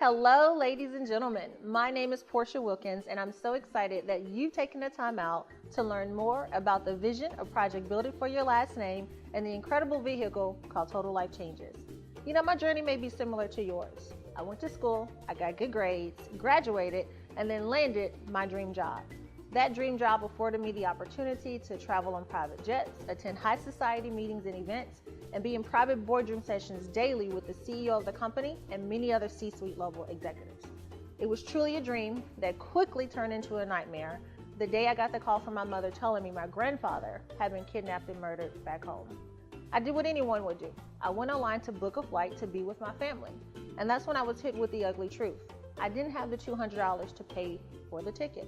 Hello, ladies and gentlemen. My name is Portia Wilkins, and I'm so excited that you've taken the time out to learn more about the vision of Project Build It for Your Last Name and the incredible vehicle called Total Life Changes. You know, my journey may be similar to yours. I went to school, I got good grades, graduated, and then landed my dream job. That dream job afforded me the opportunity to travel on private jets, attend high society meetings and events, and be in private boardroom sessions daily with the CEO of the company and many other C-suite level executives. It was truly a dream that quickly turned into a nightmare the day I got the call from my mother telling me my grandfather had been kidnapped and murdered back home. I did what anyone would do. I went online to book a flight to be with my family. And that's when I was hit with the ugly truth. I didn't have the $200 to pay for the ticket.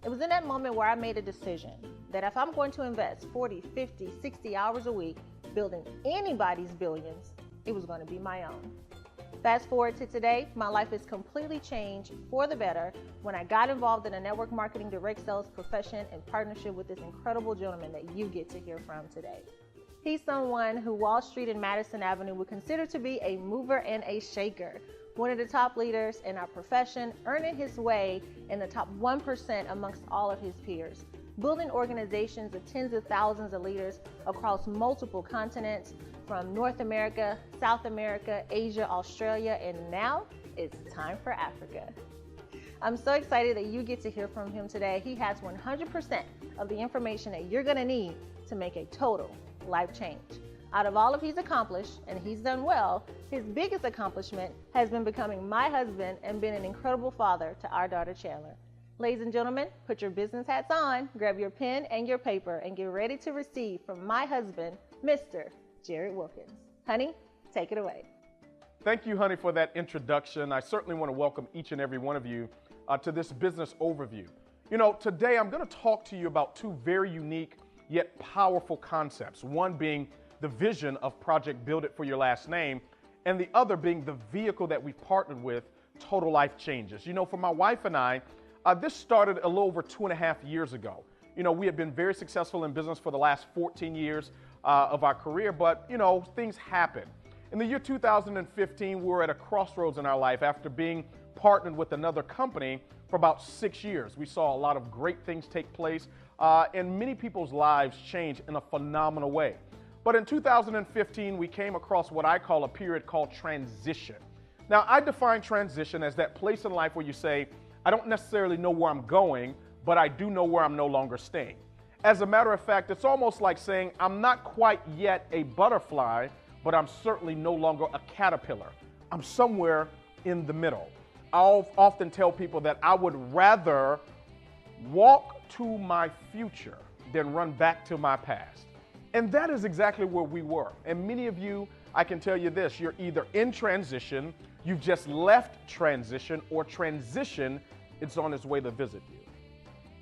It was in that moment where I made a decision that if I'm going to invest 40, 50, 60 hours a week building anybody's billions, it was going to be my own. Fast forward to today, my life is completely changed for the better when I got involved in a network marketing direct sales profession in partnership with this incredible gentleman that you get to hear from today. He's someone who Wall Street and Madison Avenue would consider to be a mover and a shaker. One of the top leaders in our profession, earning his way in the top 1% amongst all of his peers, building organizations of tens of thousands of leaders across multiple continents from North America, South America, Asia, Australia, and now it's time for Africa. I'm so excited that you get to hear from him today. He has 100% of the information that you're gonna need to make a total life change. Out of all of he's accomplished, and he's done well, his biggest accomplishment has been becoming my husband and being an incredible father to our daughter Chandler. Ladies and gentlemen, put your business hats on, grab your pen and your paper, and get ready to receive from my husband, Mr. Jared Wilkins. Honey, take it away. Thank you, honey, for that introduction. I certainly want to welcome each and every one of you to this business overview. You know, today I'm going to talk to you about two very unique yet powerful concepts. One being the vision of Project Build It for Your Last Name, and the other being the vehicle that we've partnered with, Total Life Changes. You know, for my wife and I, this started a little over 2.5 years ago. You know, we have been very successful in business for the last 14 years of our career, but, you know, things happen. In the year 2015, we were at a crossroads in our life after being partnered with another company for about 6 years. We saw a lot of great things take place, and many people's lives change in a phenomenal way. But in 2015, we came across what I call a period called transition. Now, I define transition as that place in life where you say, I don't necessarily know where I'm going, but I do know where I'm no longer staying. As a matter of fact, it's almost like saying, I'm not quite yet a butterfly, but I'm certainly no longer a caterpillar. I'm somewhere in the middle. I'll often tell people that I would rather walk to my future than run back to my past. And that is exactly where we were. And many of you, I can tell you this, you're either in transition, you've just left transition, or transition is on its way to visit you.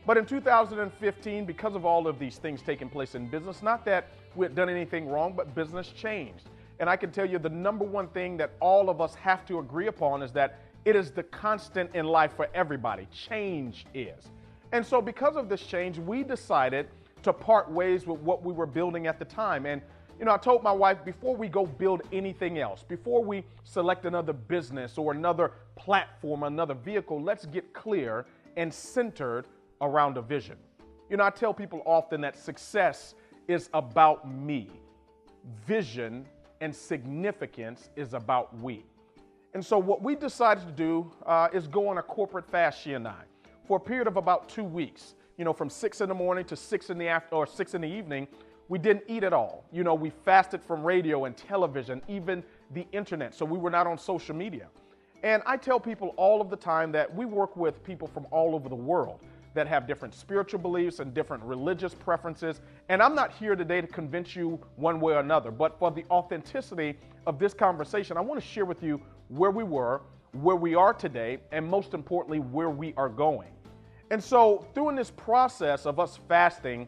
But in 2015, because of all of these things taking place in business, not that we had done anything wrong, but business changed. And I can tell you the number one thing that all of us have to agree upon is that it is the constant in life for everybody. Change is. And so because of this change, we decided to part ways with what we were building at the time. And, you know, I told my wife, before we go build anything else, before we select another business or another platform, another vehicle, let's get clear and centered around a vision. You know, I tell people often that success is about me. Vision and significance is about we. And so what we decided to do is go on a corporate fast, she and I, for a period of about 2 weeks. You know, from 6 in the morning to 6 in the evening, we didn't eat at all. You know, we fasted from radio and television, even the internet. So we were not on social media. And I tell people all of the time that we work with people from all over the world that have different spiritual beliefs and different religious preferences. And I'm not here today to convince you one way or another, but for the authenticity of this conversation, I want to share with you where we were, where we are today, and most importantly, where we are going. And so through this process of us fasting,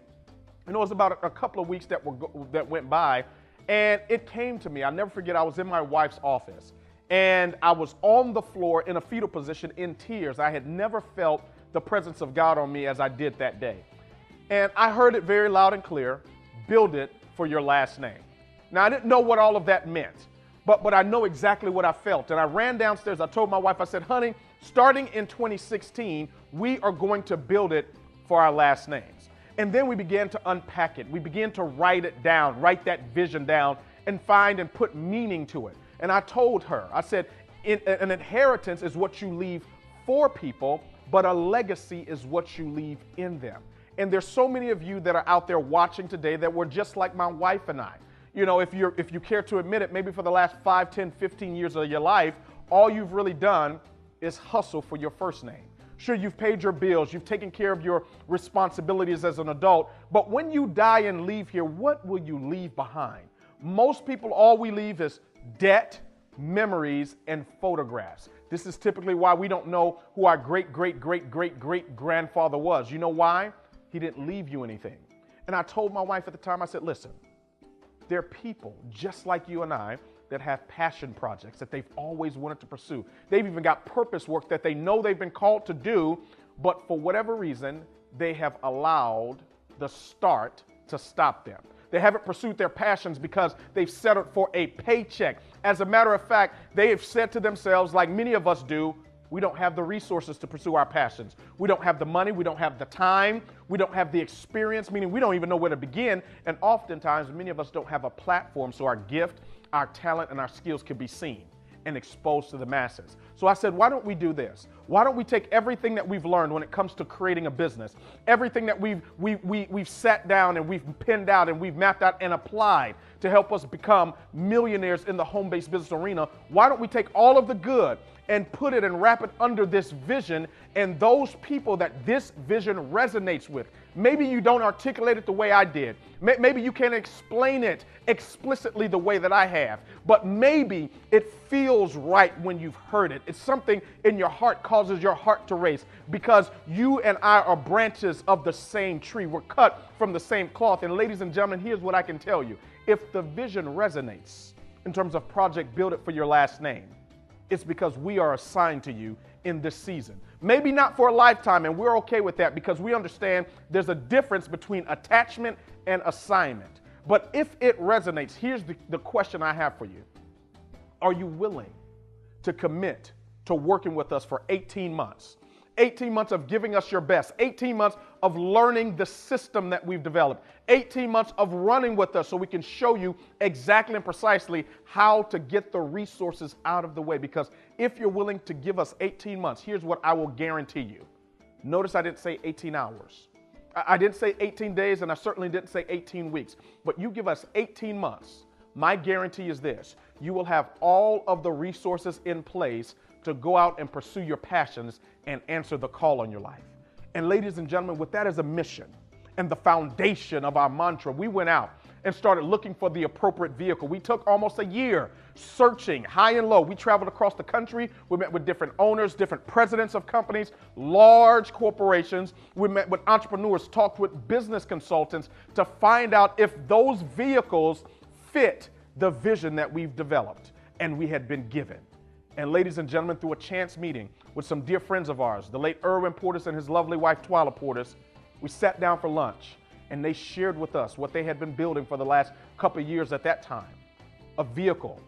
you know, it was about a couple of weeks that went by, and it came to me. I'll never forget, I was in my wife's office, and I was on the floor in a fetal position in tears. I had never felt the presence of God on me as I did that day. And I heard it very loud and clear, build it for your last name. Now, I didn't know what all of that meant, but I know exactly what I felt. And I ran downstairs. I told my wife, I said, honey, starting in 2016, we are going to build it for our last names. And then we began to unpack it. We began to write it down, write that vision down, and find and put meaning to it. And I told her, I said, an inheritance is what you leave for people, but a legacy is what you leave in them. And there's so many of you that are out there watching today that were just like my wife and I. You know, if you care to admit it, maybe for the last 5, 10, 15 years of your life, all you've really done is hustle for your first name. Sure, you've paid your bills, you've taken care of your responsibilities as an adult, but when you die and leave here, what will you leave behind? Most people, all we leave is debt, memories, and photographs. This is typically why we don't know who our great-great-great-great-great-grandfather was. You know why? He didn't leave you anything. And I told my wife at the time, I said, listen, there are people just like you and I that have passion projects that they've always wanted to pursue. They've even got purpose work that they know they've been called to do, but for whatever reason, they have allowed the start to stop them. They haven't pursued their passions because they've settled for a paycheck. As a matter of fact, they have said to themselves, like many of us do, we don't have the resources to pursue our passions. We don't have the money. We don't have the time. We don't have the experience, meaning we don't even know where to begin. And oftentimes, many of us don't have a platform so our gift, our talent, and our skills can be seen and exposed to the masses. So I said, why don't we do this? Why don't we take everything that we've learned when it comes to creating a business, everything that we've sat down and we've pinned out and we've mapped out and applied to help us become millionaires in the home-based business arena. Why don't we take all of the good and put it and wrap it under this vision and those people that this vision resonates with? Maybe you don't articulate it the way I did. Maybe you can't explain it explicitly the way that I have, but maybe it feels right when you've heard it. It's something in your heart causes your heart to race because you and I are branches of the same tree. We're cut from the same cloth. And ladies and gentlemen, here's what I can tell you. If the vision resonates in terms of Project Build It for your last name, it's because we are assigned to you in this season. Maybe not for a lifetime, and we're okay with that because we understand there's a difference between attachment and assignment. But if it resonates, here's the question I have for you. Are you willing to commit to working with us for 18 months? 18 months of giving us your best, 18 months of learning the system that we've developed, 18 months of running with us so we can show you exactly and precisely how to get the resources out of the way. Because if you're willing to give us 18 months, here's what I will guarantee you. Notice I didn't say 18 hours. I didn't say 18 days, and I certainly didn't say 18 weeks. But you give us 18 months, my guarantee is this. You will have all of the resources in place to go out and pursue your passions and answer the call on your life. And ladies and gentlemen, with that as a mission and the foundation of our mantra, we went out and started looking for the appropriate vehicle. We took almost a year searching high and low. We traveled across the country. We met with different owners, different presidents of companies, large corporations. We met with entrepreneurs, talked with business consultants to find out if those vehicles fit the vision that we've developed and we had been given. And ladies and gentlemen, through a chance meeting with some dear friends of ours, the late Erwin Portis and his lovely wife, Twyla Portis, we sat down for lunch and they shared with us what they had been building for the last couple of years at that time, a vehicle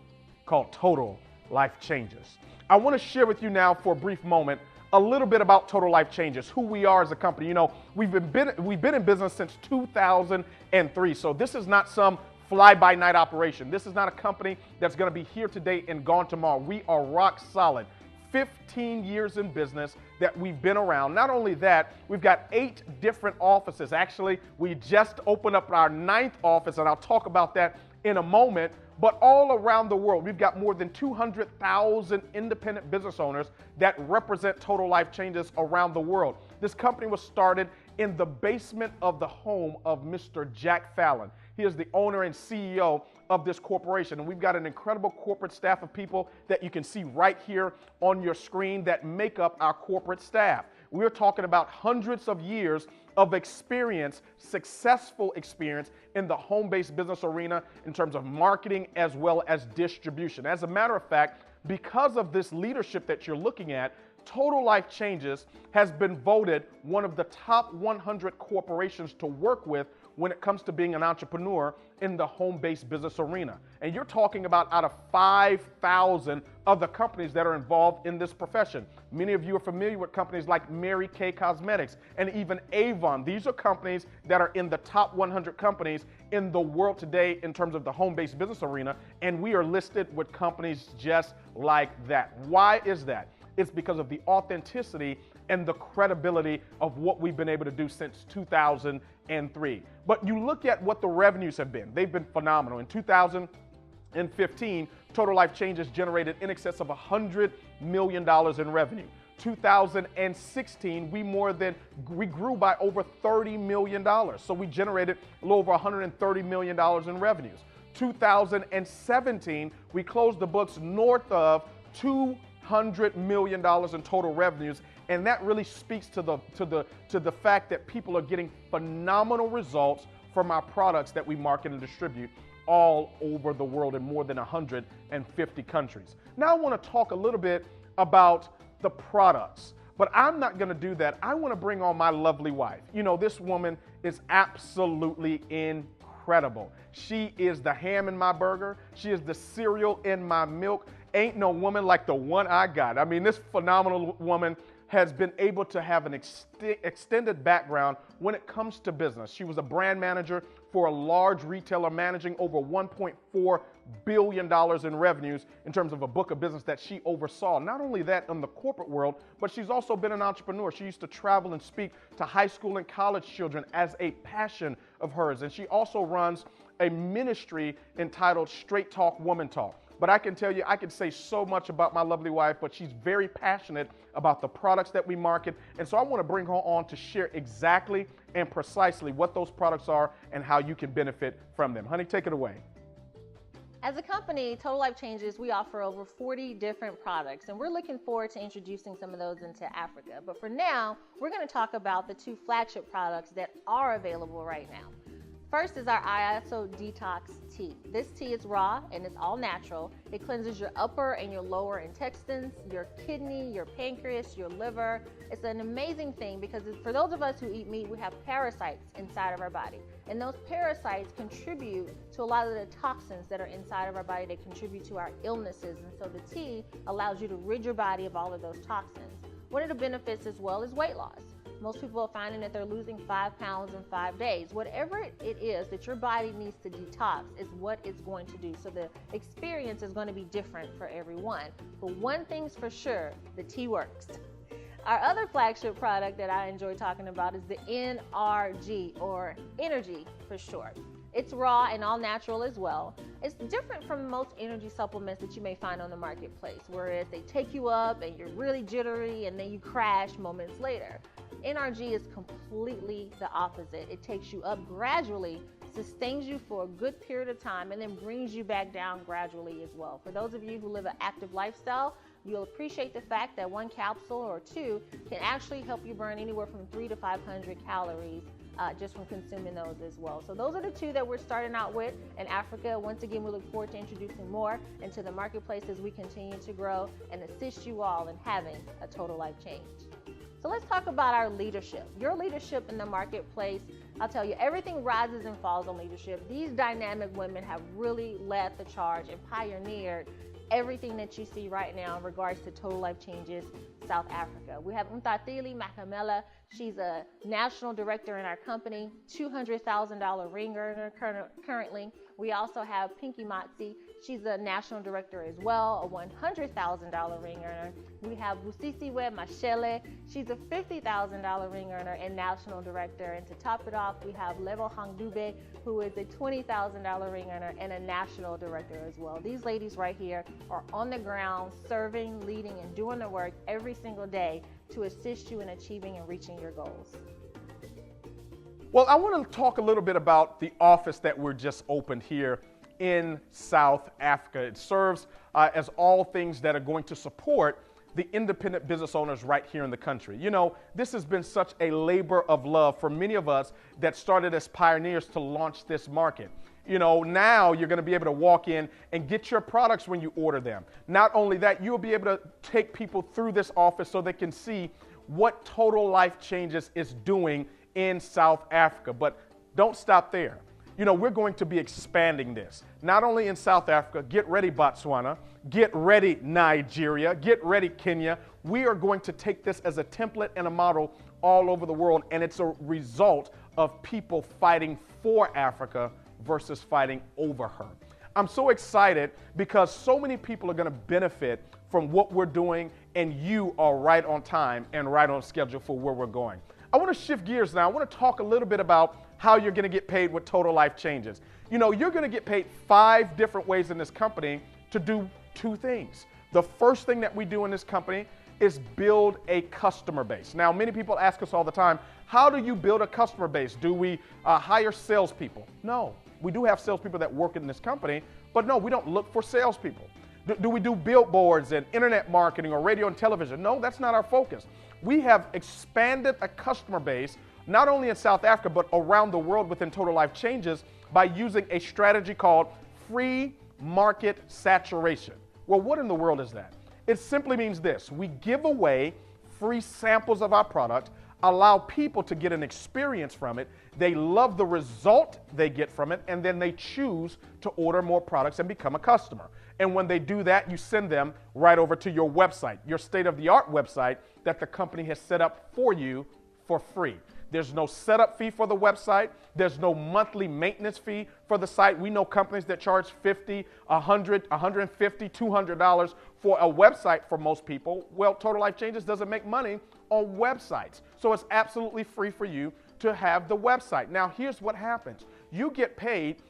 called Total Life Changes. I want to share with you now for a brief moment a little bit about Total Life Changes, who we are as a company. You know, we've been in business since 2003, so this is not some fly-by-night operation. This is not a company that's going to be here today and gone tomorrow. We are rock solid. 15 years in business that we've been around. Not only that, we've got 8 different offices. Actually, we just opened up our 9th office, and I'll talk about that in a moment. But all around the world, we've got more than 200,000 independent business owners that represent Total Life Changes around the world. This company was started in the basement of the home of Mr. Jack Fallon. He is the owner and CEO of this corporation. And we've got an incredible corporate staff of people that you can see right here on your screen that make up our corporate staff. We're talking about hundreds of years of experience, successful experience in the home-based business arena in terms of marketing as well as distribution. As a matter of fact, because of this leadership that you're looking at, Total Life Changes has been voted one of the top 100 corporations to work with when it comes to being an entrepreneur in the home-based business arena. And you're talking about out of 5,000 other companies that are involved in this profession. Many of you are familiar with companies like Mary Kay Cosmetics and even Avon. These are companies that are in the top 100 companies in the world today in terms of the home-based business arena, and we are listed with companies just like that. Why is that? It's because of the authenticity and the credibility of what we've been able to do since 2003. But you look at what the revenues have been. They've been phenomenal. In 2015, Total Life Changes generated in excess of $100 million in revenue. 2016, we grew by over $30 million. So we generated a little over $130 million in revenues. 2017, we closed the books north of $200 million in total revenues, and that really speaks to the fact that people are getting phenomenal results from our products that we market and distribute all over the world in more than 150 countries. Now I want to talk a little bit about the products, but I'm not going to do that. I want to bring on my lovely wife. You know, this woman is absolutely incredible. She is the ham in my burger. She is the cereal in my milk. Ain't no woman like the one I got. I mean, this phenomenal woman has been able to have an extended background when it comes to business. She was a brand manager for a large retailer managing over $1.4 billion in revenues in terms of a book of business that she oversaw. Not only that in the corporate world, but she's also been an entrepreneur. She used to travel and speak to high school and college children as a passion of hers. And she also runs a ministry entitled Straight Talk, Woman Talk. But I can tell you, I could say so much about my lovely wife, but she's very passionate about the products that we market. And so I want to bring her on to share exactly and precisely what those products are and how you can benefit from them. Honey, take it away. As a company, Total Life Changes, we offer over 40 different products, and we're looking forward to introducing some of those into Africa. But for now, we're going to talk about the two flagship products that are available right now. First is our ISO Detox Tea. This tea is raw and it's all natural. It cleanses your upper and your lower intestines, your kidney, your pancreas, your liver. It's an amazing thing because for those of us who eat meat, we have parasites inside of our body. And those parasites contribute to a lot of the toxins that are inside of our body that contribute to our illnesses. And so the tea allows you to rid your body of all of those toxins. One of the benefits as well is weight loss. Most people are finding that they're losing 5 pounds in 5 days. Whatever it is that your body needs to detox is what it's going to do. So the experience is going to be different for everyone. But one thing's for sure, the tea works. Our other flagship product that I enjoy talking about is the NRG, or Energy for short. It's raw and all natural as well. It's different from most energy supplements that you may find on the marketplace, whereas they take you up and you're really jittery and then you crash moments later. NRG is completely the opposite. It takes you up gradually, sustains you for a good period of time, and then brings you back down gradually as well. For those of you who live an active lifestyle, you'll appreciate the fact that one capsule or two can actually help you burn anywhere from 300 to 500 calories just from consuming those as well. So those are the two that we're starting out with in Africa. Once again, we look forward to introducing more into the marketplace as we continue to grow and assist you all in having a total life change. So let's talk about our leadership. Your leadership in the marketplace, I'll tell you, everything rises and falls on leadership. These dynamic women have really led the charge and pioneered everything that you see right now in regards to Total Life Changes South Africa. We have Untitled Chapter. She's a national director in our company, $200,000 ring earner currently. We also have Pinky Matsi. She's a national director as well, a $100,000 ring earner. We have Busisiwe Mashele. She's a $50,000 ring earner and national director. And to top it off, we have Levo Hangdube, who is a $20,000 ring earner and a national director as well. These ladies right here are on the ground, serving, leading, and doing the work every single day to assist you in achieving and reaching your goals. Well, I want to talk a little bit about the office that we're just opened here in South Africa. It serves as all things that are going to support the independent business owners right here in the country. You know, this has been such a labor of love for many of us that started as pioneers to launch this market. You know, now you're going to be able to walk in and get your products when you order them. Not only that, you'll be able to take people through this office so they can see what Total Life Changes is doing in South Africa. But don't stop there. You know, we're going to be expanding this, not only in South Africa, get ready Botswana, get ready Nigeria, get ready Kenya. We are going to take this as a template and a model all over the world, and it's a result of people fighting for Africa versus fighting over her. I'm so excited because so many people are going to benefit from what we're doing, and you are right on time and right on schedule for where we're going. I want to shift gears now. I want to talk a little bit about how you're going to get paid with Total Life Changes. You know, you're going to get paid 5 different ways in this company to do 2 things. The first thing that we do in this company is build a customer base. Now, many people ask us all the time, how do you build a customer base? Do we hire salespeople? No, we do have salespeople that work in this company, but no, we don't look for salespeople. Do we do billboards and internet marketing or radio and television? No, that's not our focus. We have expanded a customer base not only in South Africa, but around the world within Total Life Changes by using a strategy called free market saturation. Well, what in the world is that? It simply means this: we give away free samples of our product, allow people to get an experience from it, they love the result they get from it, and then they choose to order more products and become a customer. And when they do that, you send them right over to your website, your state-of-the-art website that the company has set up for you for free. There's no setup fee for the website. There's no monthly maintenance fee for the site. We know companies that charge $50, $100, $150, $200 for a website for most people. Well, Total Life Changes doesn't make money on websites. So it's absolutely free for you to have the website. Now, here's what happens. You get paid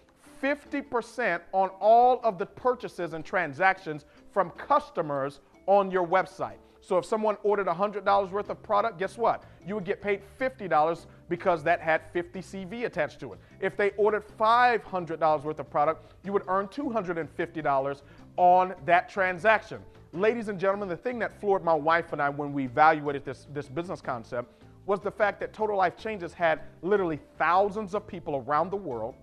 50% on all of the purchases and transactions from customers on your website. So if someone ordered $100 worth of product, guess what? You would get paid $50 because that had 50 CV attached to it. If they ordered $500 worth of product, you would earn $250 on that transaction. Ladies and gentlemen, the thing that floored my wife and I when we evaluated this business concept was the fact that Total Life Changes had literally thousands of people around the world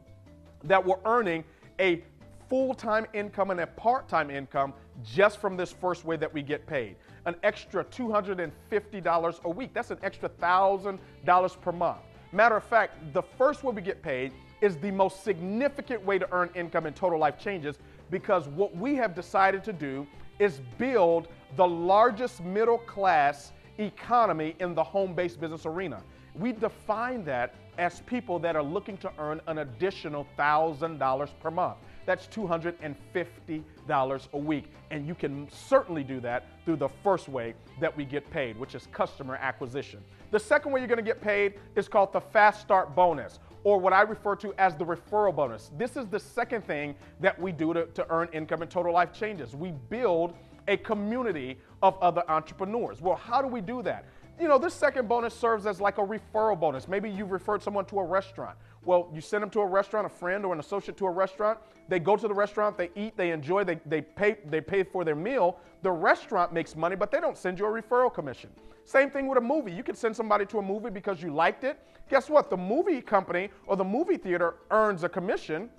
that were earning a full-time income and a part-time income just from this first way that we get paid. An extra $250 a week. That's an extra $1,000 per month. Matter of fact, the first way we get paid is the most significant way to earn income in Total Life Changes, because what we have decided to do is build the largest middle-class economy in the home-based business arena. We define that as people that are looking to earn an additional $1,000 per month. That's $250 a week. And you can certainly do that through the first way that we get paid, which is customer acquisition. The second way you're going to get paid is called the Fast Start Bonus, or what I refer to as the referral bonus. This is the second thing that we do to earn income in Total Life Changes. We build a community of other entrepreneurs. Well, how do we do that? You know, this second bonus serves as like a referral bonus. Maybe you've referred someone to a restaurant. Well, you send them to a restaurant, a friend or an associate to a restaurant. They go to the restaurant, they eat, they enjoy, they pay for their meal. The restaurant makes money, but they don't send you a referral commission. Same thing with a movie. You could send somebody to a movie because you liked it. Guess what? The movie company or the movie theater earns a commission.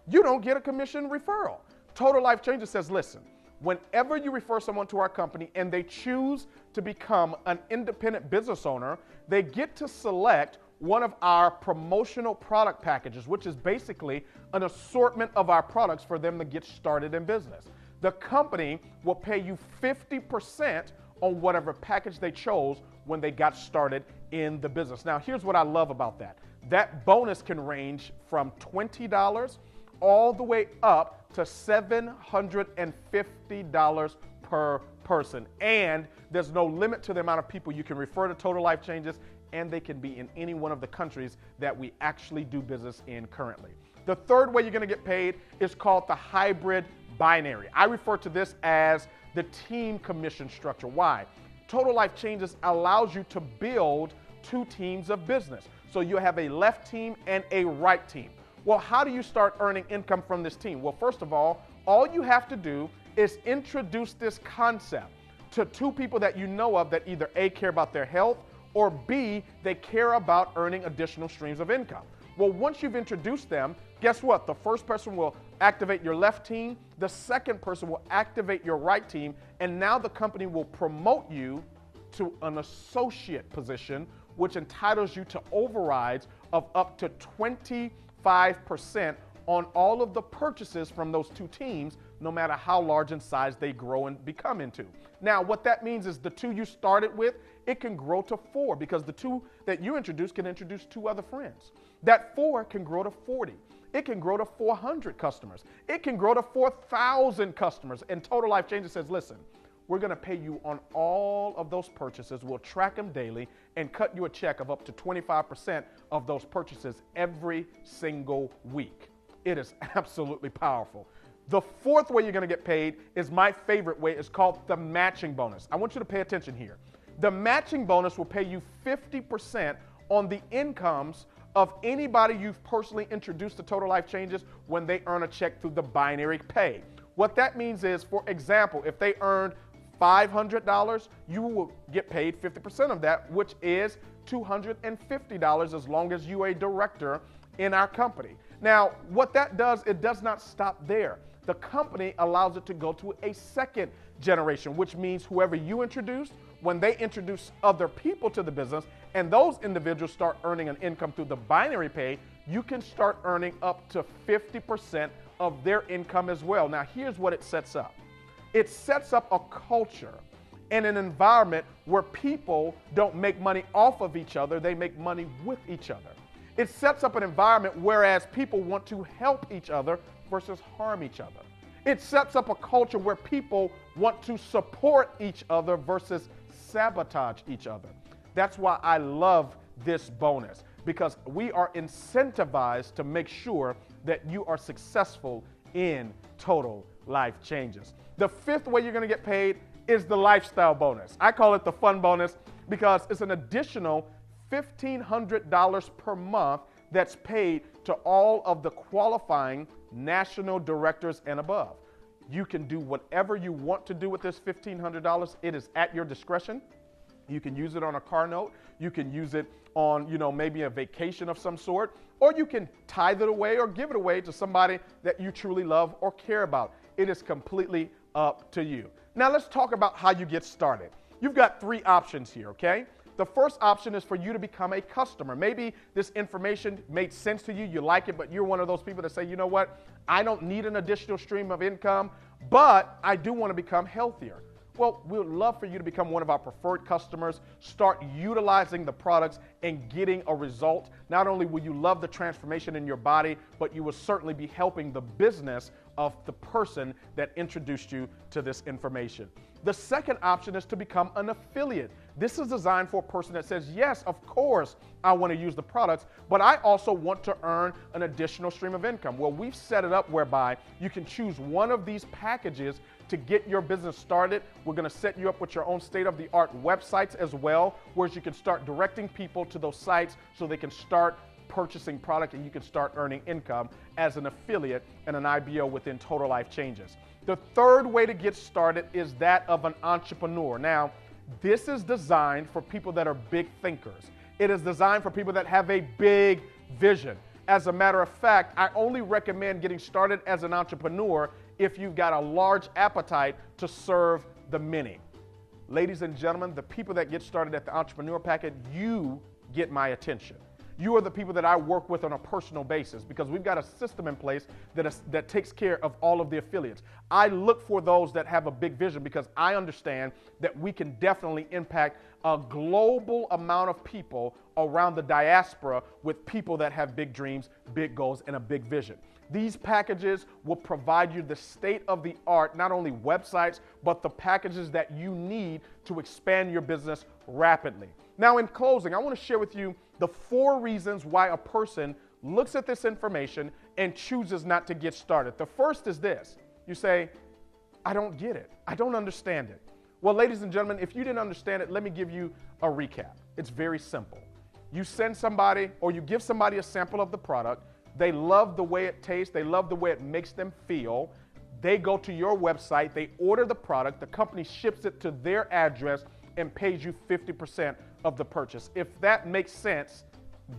You don't get a commission referral. Total Life Changes says, listen, whenever you refer someone to our company and they choose to become an independent business owner, they get to select one of our promotional product packages, which is basically an assortment of our products for them to get started in business. The company will pay you 50% on whatever package they chose when they got started in the business. Now, here's what I love about that. That bonus can range from $20 all the way up to $750 per person. And there's no limit to the amount of people you can refer to Total Life Changes, and they can be in any one of the countries that we actually do business in currently. The third way you're going to get paid is called the hybrid binary. I refer to this as the team commission structure. Why? Total Life Changes allows you to build 2 teams of business. So you have a left team and a right team. Well, how do you start earning income from this team? Well, first of all you have to do is introduce this concept to 2 people that you know of that either A, care about their health, or B, they care about earning additional streams of income. Well, once you've introduced them, guess what? The first person will activate your left team, the second person will activate your right team, and now the company will promote you to an associate position, which entitles you to overrides of up to 25% on all of the purchases from those two teams, no matter how large in size they grow and become into. Now, what that means is the 2 you started with, it can grow to 4 because the 2 that you introduce can introduce 2 other friends. That 4 can grow to 40. It can grow to 400 customers. It can grow to 4,000 customers. And Total Life Changes says, listen, we're going to pay you on all of those purchases. We'll track them daily and cut you a check of up to 25% of those purchases every single week. It is absolutely powerful. The 4th way you're going to get paid is my favorite way. It's called the matching bonus. I want you to pay attention here. The matching bonus will pay you 50% on the incomes of anybody you've personally introduced to Total Life Changes when they earn a check through the binary pay. What that means is, for example, if they earned $500, you will get paid 50% of that, which is $250 as long as you're a director in our company. Now, what that does, it does not stop there. The company allows it to go to a second generation, which means whoever you introduced, when they introduce other people to the business and those individuals start earning an income through the binary pay, you can start earning up to 50% of their income as well. Now, here's what it sets up. It sets up a culture and an environment where people don't make money off of each other, they make money with each other. It sets up an environment whereas people want to help each other versus harm each other. It sets up a culture where people want to support each other versus sabotage each other. That's why I love this bonus, because we are incentivized to make sure that you are successful in Total Life Changes. The 5th way you're going to get paid is the lifestyle bonus. I call it the fun bonus because it's an additional $1,500 per month that's paid to all of the qualifying national directors and above. You can do whatever you want to do with this $1,500. It is at your discretion. You can use it on a car note. You can use it on, maybe a vacation of some sort, or you can tithe it away or give it away to somebody that you truly love or care about. It is completely up to you. Now let's talk about how you get started. You've got 3 options here, okay? The first option is for you to become a customer. Maybe this information made sense to you, you like it, but you're one of those people that say, you know what, I don't need an additional stream of income, but I do want to become healthier. Well, we'd love for you to become one of our preferred customers, start utilizing the products and getting a result. Not only will you love the transformation in your body, but you will certainly be helping the business of the person that introduced you to this information. The second option is to become an affiliate. This is designed for a person that says, yes, of course, I want to use the products, but I also want to earn an additional stream of income. Well, we've set it up whereby you can choose one of these packages to get your business started. We're going to set you up with your own state-of-the-art websites as well, where you can start directing people to those sites so they can start purchasing product and you can start earning income as an affiliate and an IBO within Total Life Changes. The third way to get started is that of an entrepreneur. Now, this is designed for people that are big thinkers. It is designed for people that have a big vision. As a matter of fact, I only recommend getting started as an entrepreneur if you've got a large appetite to serve the many. Ladies and gentlemen, the people that get started at the entrepreneur package, you get my attention. You are the people that I work with on a personal basis because we've got a system in place that takes care of all of the affiliates. I look for those that have a big vision because I understand that we can definitely impact a global amount of people around the diaspora with people that have big dreams, big goals, and a big vision. These packages will provide you the state-of-the-art, not only websites, but the packages that you need to expand your business rapidly. Now, in closing, I want to share with you the 4 reasons why a person looks at this information and chooses not to get started. The first is this. You say, I don't get it. I don't understand it. Well, ladies and gentlemen, if you didn't understand it, let me give you a recap. It's very simple. You send somebody or you give somebody a sample of the product. They love the way it tastes. They love the way it makes them feel. They go to your website. They order the product. The company ships it to their address and pays you 50% of the purchase. If that makes sense,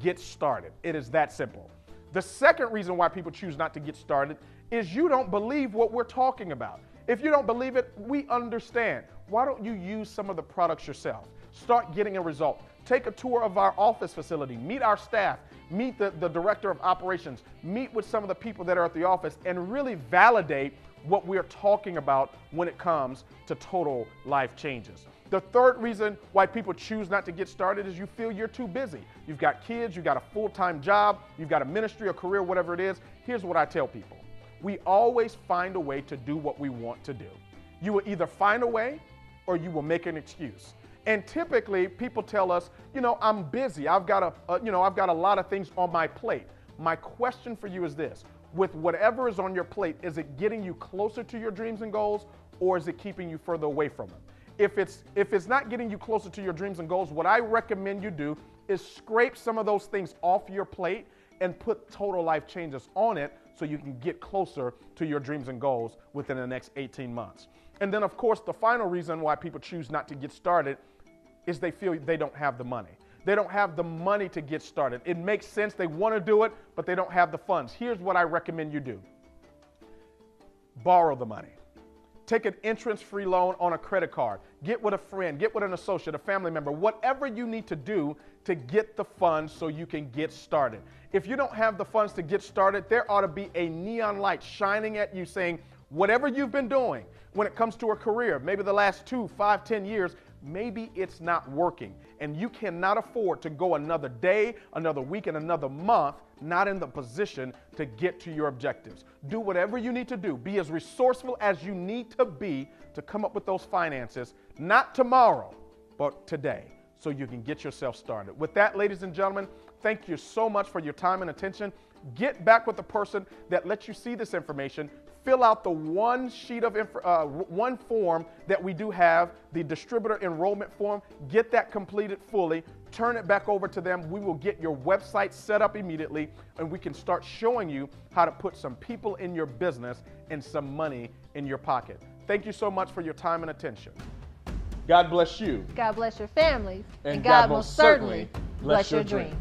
get started. It is that simple. The second reason why people choose not to get started is you don't believe what we're talking about. If you don't believe it, we understand. Why don't you use some of the products yourself? Start getting a result. Take a tour of our office facility. Meet our staff. meet the director of operations, meet with some of the people that are at the office, and really validate what we're talking about when it comes to total life changes. The third reason why people choose not to get started is you feel you're too busy. You've got kids, you've got a full-time job, you've got a ministry, a career, whatever it is. Here's what I tell people. We always find a way to do what we want to do. You will either find a way or you will make an excuse. And typically people tell us, I'm busy. I've got a lot of things on my plate. My question for you is this: with whatever is on your plate, is it getting you closer to your dreams and goals, or is it keeping you further away from them? If it's not getting you closer to your dreams and goals, what I recommend you do is scrape some of those things off your plate and put total life changes on it so you can get closer to your dreams and goals within the next 18 months. And then, of course, the final reason why people choose not to get started is they feel they don't have the money. They don't have the money to get started. It makes sense. They want to do it, but they don't have the funds. Here's what I recommend you do. Borrow the money. Take an interest-free loan on a credit card. Get with a friend, get with an associate, a family member, whatever you need to do to get the funds so you can get started. If you don't have the funds to get started, there ought to be a neon light shining at you saying, whatever you've been doing when it comes to a career, maybe the last 2, 5, 10 years, maybe it's not working, and you cannot afford to go another day, another week, and another month not in the position to get to your objectives. Do whatever you need to do. Be as resourceful as you need to be to come up with those finances, not tomorrow, but today, so you can get yourself started. With that, ladies and gentlemen, thank you so much for your time and attention. Get back with the person that lets you see this information. Fill out the one form that we do have, the distributor enrollment form. Get that completed fully. Turn it back over to them. We will get your website set up immediately, and we can start showing you how to put some people in your business and some money in your pocket. Thank you so much for your time and attention. God bless you. God bless your families. And God most certainly bless your dreams.